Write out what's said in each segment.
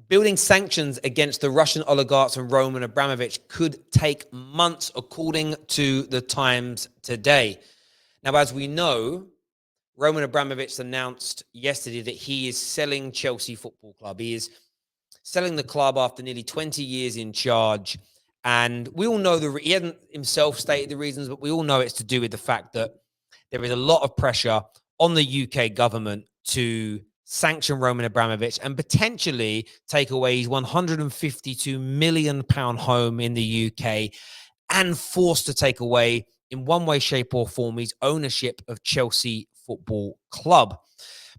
Building sanctions against the Russian oligarchs and Roman Abramovich could take months, according to the Times today. Now, as we know, Roman Abramovich announced yesterday that he is selling Chelsea Football Club. He is selling the club after nearly 20 years in charge. And we all know he hasn't himself stated the reasons, but we all know it's to do with the fact that there is a lot of pressure on the UK government to sanction Roman Abramovich and potentially take away his £152 million home in the UK and forced to take away, in one way, shape, or form, his ownership of Chelsea Football Club.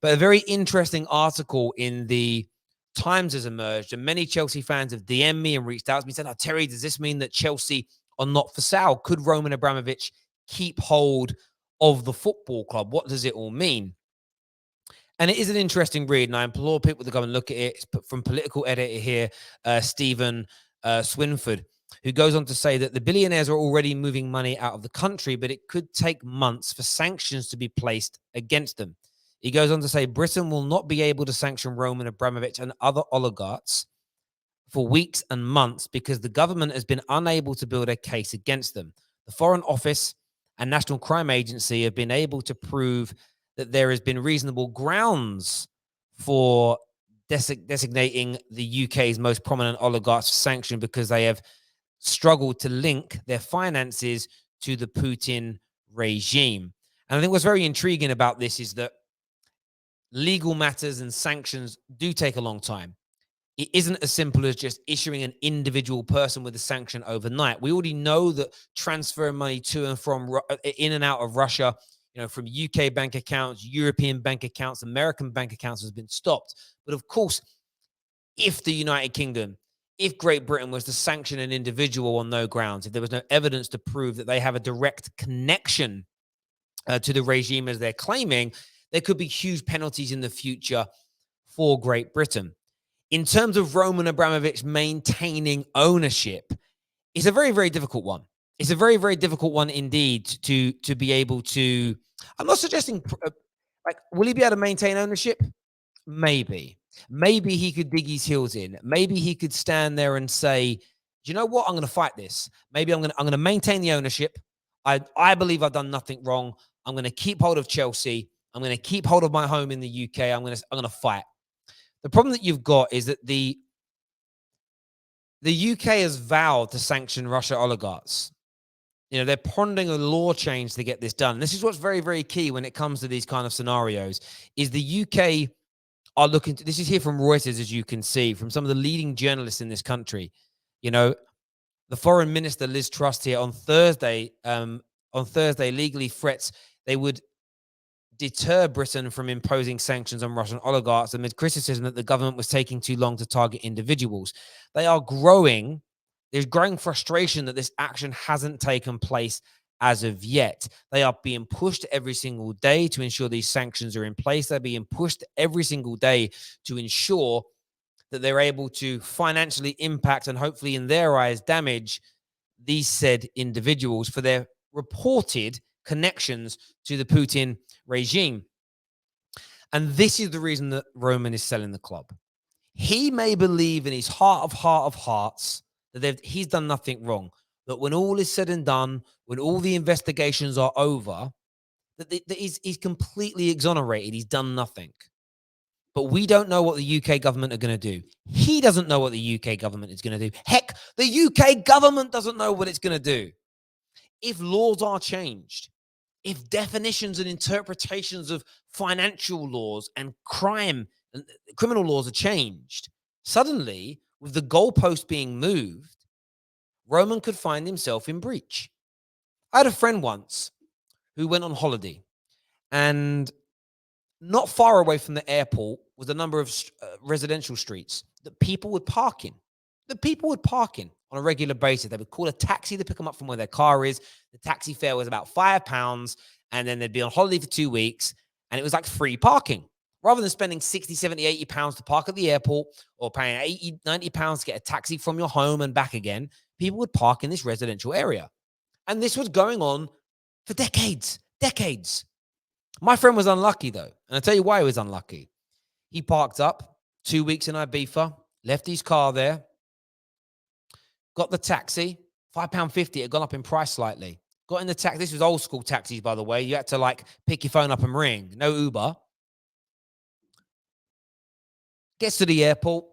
But a very interesting article in the Times has emerged, and many Chelsea fans have DM'd me and reached out to me and said, "Oh, Terry, does this mean that Chelsea are not for sale? Could Roman Abramovich keep hold of the football club? What does it all mean?" And it is an interesting read, and I implore people to go and look at it. It's from political editor here, Stephen Swinford, who goes on to say that the billionaires are already moving money out of the country, but it could take months for sanctions to be placed against them. He goes on to say Britain will not be able to sanction Roman Abramovich and other oligarchs for weeks and months because the government has been unable to build a case against them. The Foreign Office and National Crime Agency have been able to prove that there has been reasonable grounds for designating the UK's most prominent oligarchs for sanction because they have struggled to link their finances to the Putin regime. And I think what's very intriguing about this is that legal matters and sanctions do take a long time. It isn't as simple as just issuing an individual person with a sanction overnight. We already know that transferring money to and from, in and out of Russia, from UK bank accounts, European bank accounts, American bank accounts has been stopped. But of course, if the United Kingdom, if Great Britain was to sanction an individual on no grounds, if there was no evidence to prove that they have a direct connection to the regime as they're claiming, there could be huge penalties in the future for Great Britain. In terms of Roman Abramovich maintaining ownership, it's a very, very difficult one. It's a very, very difficult one indeed to be able to. I'm not suggesting, will he be able to maintain ownership? Maybe. Maybe he could dig his heels in. Maybe he could stand there and say, "Do you know what? I'm going to fight this. Maybe I'm going to maintain the ownership. I believe I've done nothing wrong. I'm going to keep hold of Chelsea. I'm going to keep hold of my home in the UK. I'm going to fight." The problem that you've got is that the UK has vowed to sanction Russia oligarchs. They're pondering a law change to get this done. This is what's very, very key when it comes to these kind of scenarios, is the UK are looking to, this is here from Reuters, as you can see, from some of the leading journalists in this country. The foreign minister, Liz Truss, here on Thursday legally threats they would deter Britain from imposing sanctions on Russian oligarchs amid criticism that the government was taking too long to target individuals. There's growing frustration that this action hasn't taken place as of yet. They are being pushed every single day to ensure these sanctions are in place. They're being pushed every single day to ensure that they're able to financially impact and hopefully, in their eyes, damage these said individuals for their reported connections to the Putin regime. And this is the reason that Roman is selling the club. He may believe in his heart of hearts that he's done nothing wrong. That when all is said and done, when all the investigations are over, that he's completely exonerated. He's done nothing. But we don't know what the UK government are going to do. He doesn't know what the UK government is going to do. Heck, the UK government doesn't know what it's going to do. If laws are changed, if definitions and interpretations of financial laws and crime and criminal laws are changed, suddenly, with the goalpost being moved, Roman could find himself in breach. I had a friend once who went on holiday, and not far away from the airport was a number of residential streets that people would park in. On a regular basis. They would call a taxi to pick them up from where their car is. The taxi fare was about £5, and then they'd be on holiday for 2 weeks, and it was like free parking. Rather than spending 60, 70, 80 pounds to park at the airport or paying 80, 90 pounds to get a taxi from your home and back again, people would park in this residential area. And this was going on for decades. My friend was unlucky, though. And I'll tell you why he was unlucky. He parked up 2 weeks in Ibiza, left his car there, got the taxi, £5.50. It had gone up in price slightly. Got in the taxi. This was old school taxis, by the way. You had to like pick your phone up and ring. No Uber. Gets to the airport,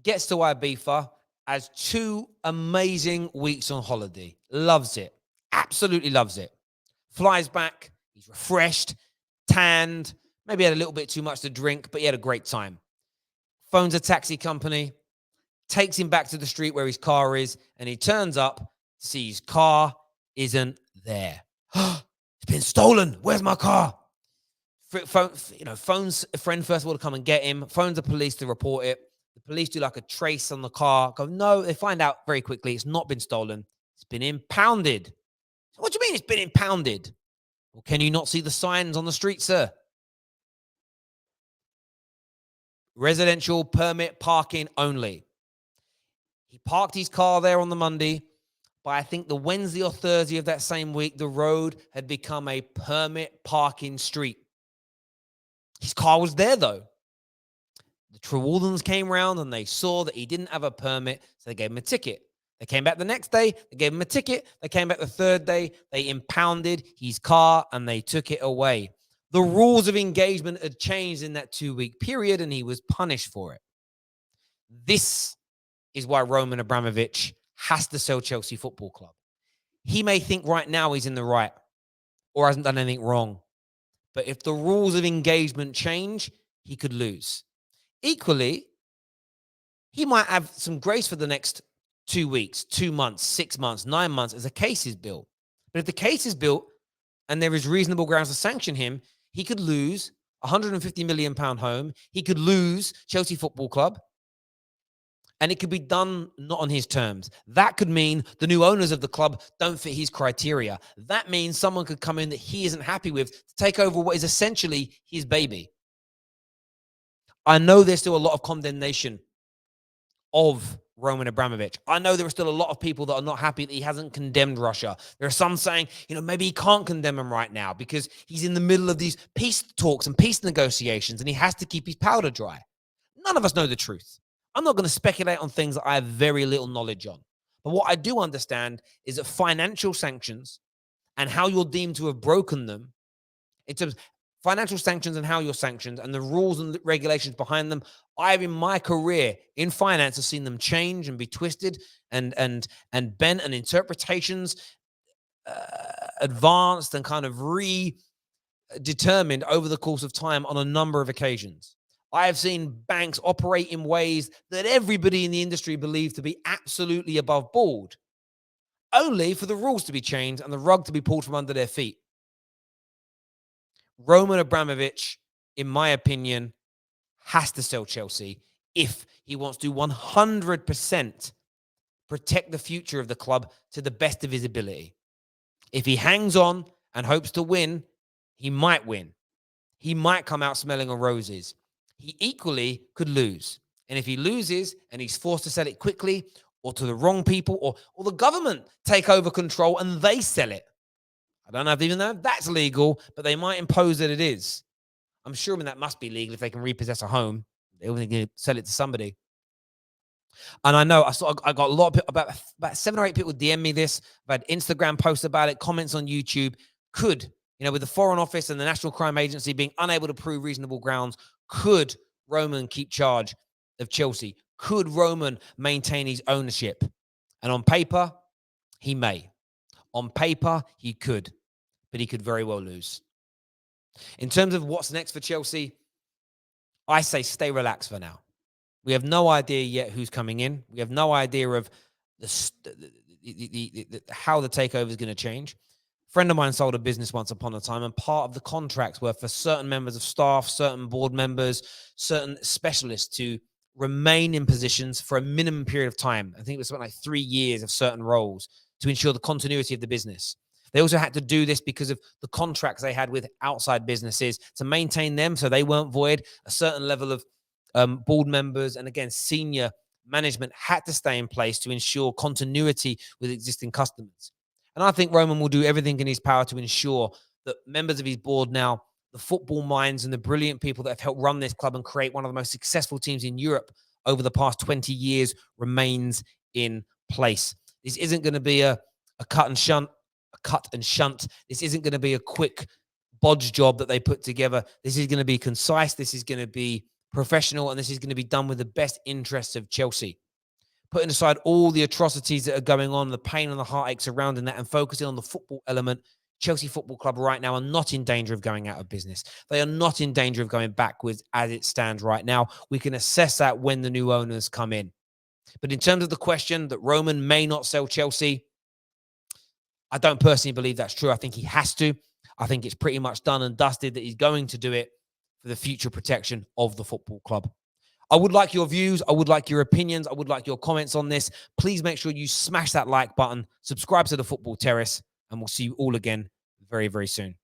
gets to Ibiza, has 2 amazing weeks on holiday. Loves it. Absolutely loves it. Flies back. He's refreshed, tanned, maybe had a little bit too much to drink, but he had a great time. Phones a taxi company, takes him back to the street where his car is, and he turns up to see his car isn't there. It's been stolen. Where's my car? Phones a friend first of all to come and get him. Phones the police to report it. The police do like a trace on the car. Go, no, they find out very quickly it's not been stolen. It's been impounded. What do you mean it's been impounded? Well, can you not see the signs on the street, sir? Residential permit parking only. He parked his car there on the Monday. By I think the Wednesday or Thursday of that same week, the road had become a permit parking street. His car was there, though. The Trewaldens came round and they saw that he didn't have a permit, so they gave him a ticket. They came back the next day, they gave him a ticket. They came back the third day, they impounded his car and they took it away. The rules of engagement had changed in that 2-week period and he was punished for it. This is why Roman Abramovich has to sell Chelsea Football Club. He may think right now he's in the right or hasn't done anything wrong. But if the rules of engagement change, he could lose. Equally, he might have some grace for the next 2 weeks, 2 months, 6 months, 9 months as a case is built. But if the case is built and there is reasonable grounds to sanction him, he could lose £150 million home. He could lose Chelsea Football Club. And it could be done not on his terms. That could mean the new owners of the club don't fit his criteria. That means someone could come in that he isn't happy with to take over what is essentially his baby. I know there's still a lot of condemnation of Roman Abramovich. I know there are still a lot of people that are not happy that he hasn't condemned Russia. There are some saying, maybe he can't condemn him right now because he's in the middle of these peace talks and peace negotiations and he has to keep his powder dry. None of us know the truth. I'm not going to speculate on things that I have very little knowledge on. But what I do understand is that financial sanctions and how you're deemed to have broken them, in terms of financial sanctions and how you're sanctioned and the rules and regulations behind them, I have in my career in finance have seen them change and be twisted and bent and interpretations advanced and kind of redetermined over the course of time on a number of occasions. I have seen banks operate in ways that everybody in the industry believed to be absolutely above board, only for the rules to be changed and the rug to be pulled from under their feet. Roman Abramovich, in my opinion, has to sell Chelsea if he wants to 100% protect the future of the club to the best of his ability. If he hangs on and hopes to win, he might win. He might come out smelling of roses. He equally could lose. And if he loses and he's forced to sell it quickly or to the wrong people or the government take over control and they sell it, I don't know if even though that's legal, but they might impose that it is. I'm sure that must be legal if they can repossess a home. They're going to sell it to somebody. And I know I got a lot of people, about 7 or 8 people DM me this. I've had Instagram posts about it, comments on YouTube. Could, with the Foreign Office and the National Crime Agency being unable to prove reasonable grounds, could Roman keep charge of Chelsea? Could Roman maintain his ownership? And on paper, he may. On paper, he could. But he could very well lose. In terms of what's next for Chelsea, I say stay relaxed for now. We have no idea yet who's coming in. We have no idea of how the takeover is going to change. A friend of mine sold a business once upon a time, and part of the contracts were for certain members of staff, certain board members, certain specialists to remain in positions for a minimum period of time. I think it was something like 3 years of certain roles to ensure the continuity of the business. They also had to do this because of the contracts they had with outside businesses to maintain them so they weren't void. A certain level of board members and, again, senior management had to stay in place to ensure continuity with existing customers. And I think Roman will do everything in his power to ensure that members of his board now, the football minds and the brilliant people that have helped run this club and create one of the most successful teams in Europe over the past 20 years remains in place. This isn't going to be a cut and shunt. This isn't going to be a quick bodge job that they put together. This is going to be concise. This is going to be professional, and this is going to be done with the best interests of Chelsea. Putting aside all the atrocities that are going on, the pain and the heartache surrounding that, and focusing on the football element, Chelsea Football Club right now are not in danger of going out of business. They are not in danger of going backwards as it stands right now. We can assess that when the new owners come in. But in terms of the question that Roman may not sell Chelsea, I don't personally believe that's true. I think he has to. I think it's pretty much done and dusted that he's going to do it for the future protection of the football club. I would like your views. I would like your opinions. I would like your comments on this. Please make sure you smash that like button, subscribe to the Football Terrace, and we'll see you all again very, very soon.